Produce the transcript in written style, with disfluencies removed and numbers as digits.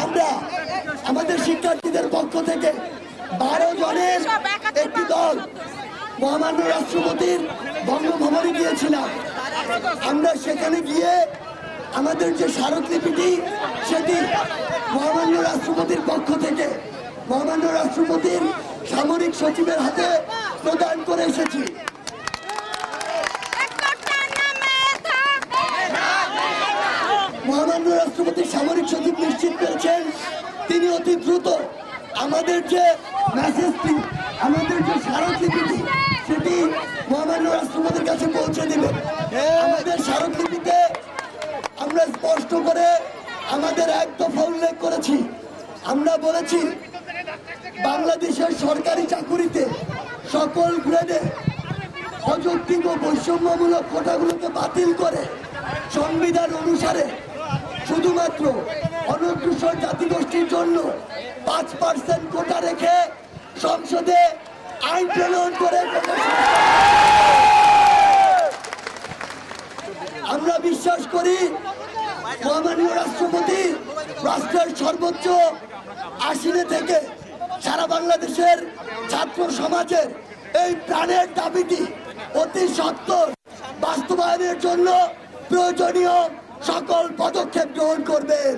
আমরা আমাদের শিক্ষার্থীদের পক্ষ থেকে 12 জনের একটি দল মহামান্য রাষ্ট্রপতির বঙ্গভবনে গিয়েছিলাম। আমরা সেখানে গিয়ে আমাদের যে স্মারকলিপিটি সেটি মহামান্য রাষ্ট্রপতির পক্ষ থেকে মহামান্য রাষ্ট্রপতির সামরিক সচিবের হাতে প্রদান করে এসেছি। মহামান্য রাষ্ট্রপতির সামরিক সচিব নিশ্চিত করেছেন তিনি অতি দ্রুত আমাদের যে মেসেজটি আমাদের যে স্মারকলিপিটি সেটি মহামান্য রাষ্ট্রপতির কাছে পৌঁছে দিবেন। আমাদের স্মারকলিপিতে আমরা স্পষ্ট করে আমাদের এক দফা উল্লেখ করেছি। আমরা বলেছি বাংলাদেশের সরকারি চাকুরিতে সকল গ্রেডে অযৌক্তিক ও বৈষম্যমূলক কোটাগুলোকে বাতিল করে সংবিধান অনুসারে শুধুমাত্র অনগ্রসর জাতিগোষ্ঠীর জন্য 5% কোটা রেখে সংসদে আইন প্রণয়ন করে আমরা বিশ্বাস করি মহামান্য রাষ্ট্রপতি রাষ্ট্রের সর্বোচ্চ আসনে থেকে সারা বাংলাদেশের ছাত্র সমাজের এই প্রাণের দাবিটি অতি সত্বর বাস্তবায়নের জন্য প্রয়োজনীয় সকল পদক্ষেপ গ্রহণ করবেন।